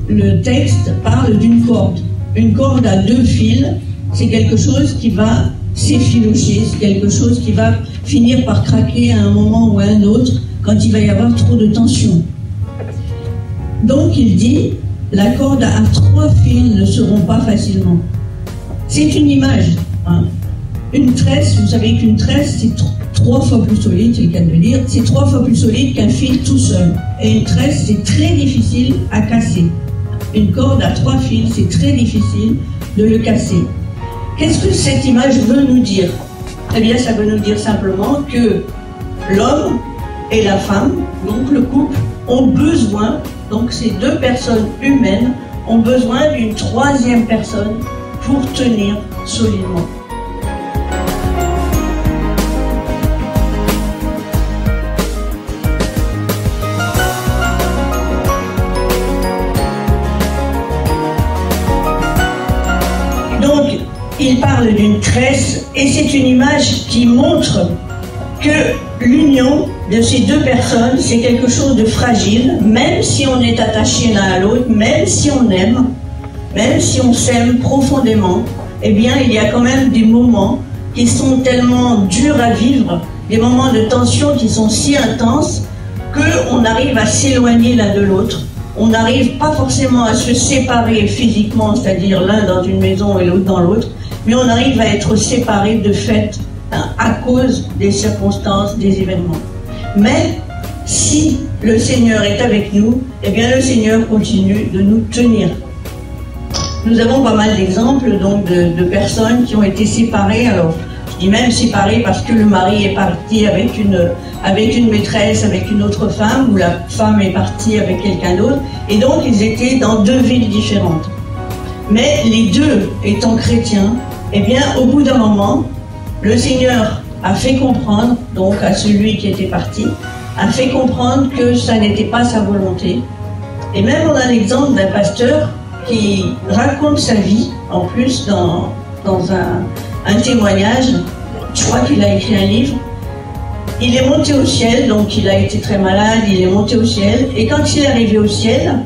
Le texte parle d'une corde. Une corde à 2 fils, c'est quelque chose qui va s'effilocher, c'est quelque chose qui va finir par craquer à un moment ou à un autre quand il va y avoir trop de tension. Donc il dit, la corde à 3 fils ne se rompt pas facilement. C'est une image. Hein. Une tresse, vous savez qu'une tresse, c'est 3 fois plus solide, c'est le cas de le dire, c'est 3 fois plus solide qu'un fil tout seul. Et une tresse, c'est très difficile à casser. Une corde à 3 fils, c'est très difficile de le casser. Qu'est-ce que cette image veut nous dire? Eh bien, ça veut nous dire simplement que l'homme et la femme, donc le couple, ont besoin, donc ces 2 personnes humaines, ont besoin d'une 3e personne pour tenir solidement. Donc, il parle d'une tresse et c'est une image qui montre que l'union de ces 2 personnes, c'est quelque chose de fragile, même si on est attaché l'un à l'autre, même si on aime, même si on s'aime profondément, eh bien, il y a quand même des moments qui sont tellement durs à vivre, des moments de tension qui sont si intenses qu'on arrive à s'éloigner l'un de l'autre. On n'arrive pas forcément à se séparer physiquement, c'est-à-dire l'un dans une maison et l'autre dans l'autre, mais on arrive à être séparés de fait à cause des circonstances, des événements. Mais si le Seigneur est avec nous, eh bien le Seigneur continue de nous tenir. Nous avons pas mal d'exemples donc de personnes qui ont été séparées. Alors, je dis même séparées parce que le mari est parti avec une maîtresse, avec une autre femme, ou la femme est partie avec quelqu'un d'autre, et donc ils étaient dans 2 villes différentes. Mais les 2 étant chrétiens, eh bien au bout d'un moment, le Seigneur a fait comprendre, donc à celui qui était parti, a fait comprendre que ça n'était pas sa volonté. Et même on a l'exemple d'un pasteur qui raconte sa vie, en plus dans un témoignage. Je crois qu'il a écrit un livre. Il est monté au ciel, donc il a été très malade, il est monté au ciel, et quand il est arrivé au ciel,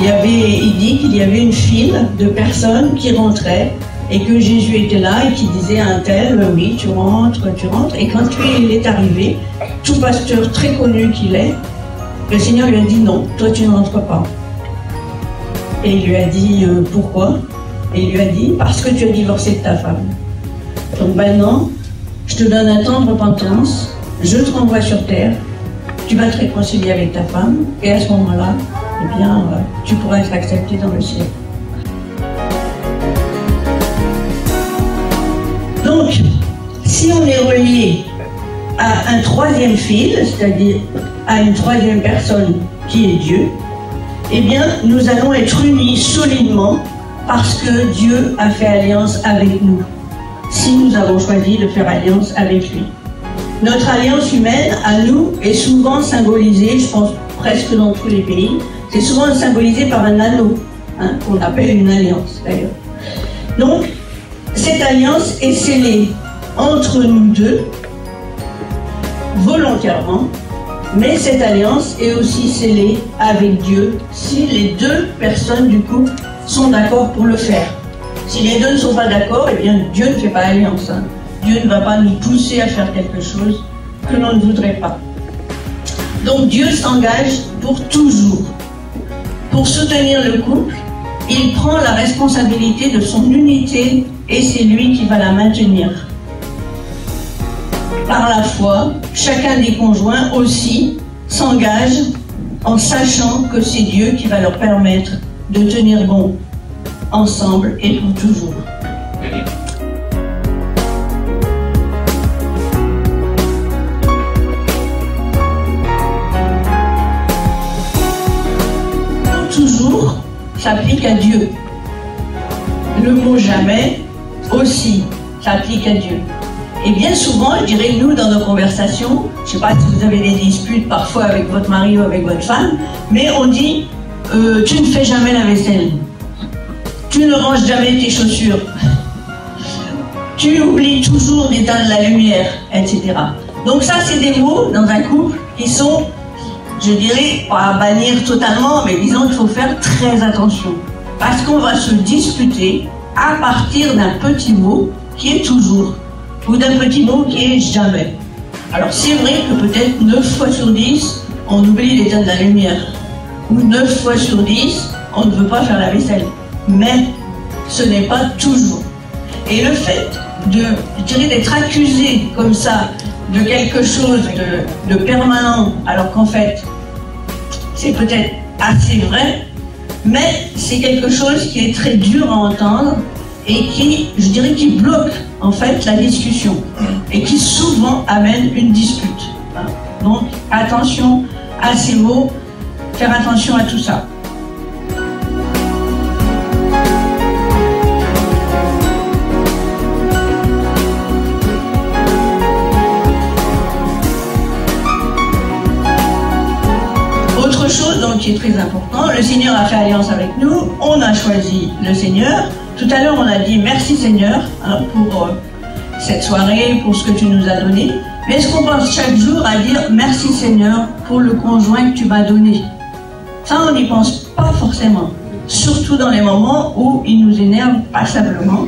il dit qu'il y avait une file de personnes qui rentraient, et que Jésus était là et qui disait à un tel, oui, tu rentres, et quand lui il est arrivé, tout pasteur très connu qu'il est, le Seigneur lui a dit non, toi tu ne rentres pas. Et il lui a dit pourquoi? Et il lui a dit parce que tu as divorcé de ta femme. Donc maintenant, je te donne un temps de repentance, je te renvoie sur terre, tu vas te réconcilier avec ta femme, et à ce moment-là, eh bien, tu pourras être accepté dans le ciel. Donc, si on est relié à un 3e fil, c'est-à-dire à une 3e personne qui est Dieu, eh bien, nous allons être unis solidement parce que Dieu a fait alliance avec nous, si nous avons choisi de faire alliance avec lui. Notre alliance humaine, à nous, est souvent symbolisée, je pense presque dans tous les pays, c'est souvent symbolisé par un anneau, hein, qu'on appelle une alliance d'ailleurs. Donc, cette alliance est scellée entre nous 2, volontairement, mais cette alliance est aussi scellée avec Dieu si les 2 personnes du couple sont d'accord pour le faire. Si les 2 ne sont pas d'accord, eh bien Dieu ne fait pas alliance. Hein. Dieu ne va pas nous pousser à faire quelque chose que l'on ne voudrait pas. Donc Dieu s'engage pour toujours. Pour soutenir le couple, il prend la responsabilité de son unité et c'est lui qui va la maintenir. Par la foi, chacun des conjoints aussi s'engage en sachant que c'est Dieu qui va leur permettre de tenir bon ensemble et pour toujours. Toujours s'applique à Dieu. Le mot jamais aussi s'applique à Dieu. Et bien souvent, je dirais, nous, dans nos conversations, je ne sais pas si vous avez des disputes parfois avec votre mari ou avec votre femme, mais on dit tu ne fais jamais la vaisselle, tu ne ranges jamais tes chaussures, tu oublies toujours d'éteindre la lumière, etc. Donc ça, c'est des mots dans un couple qui sont, je dirais, pas à bannir totalement, mais disons qu'il faut faire très attention. Parce qu'on va se disputer à partir d'un petit mot qui est toujours, ou d'un petit mot qui est jamais. Alors c'est vrai que peut-être 9 fois sur 10, on oublie d'éteindre la lumière. Ou 9 fois sur 10, on ne veut pas faire la vaisselle. Mais ce n'est pas toujours. Et le fait de, je dirais, d'être accusé comme ça de quelque chose de permanent, alors qu'en fait, c'est peut-être assez vrai, mais c'est quelque chose qui est très dur à entendre et qui, je dirais, qui bloque en fait la discussion et qui souvent amène une dispute. Donc attention à ces mots, faire attention à tout ça. Autre chose donc qui est très important, le Seigneur a fait alliance avec nous, on a choisi le Seigneur. Tout à l'heure on a dit merci Seigneur pour cette soirée, pour ce que tu nous as donné. Mais est-ce qu'on pense chaque jour à dire merci Seigneur pour le conjoint que tu m'as donné? Ça on n'y pense pas forcément, surtout dans les moments où il nous énerve passablement.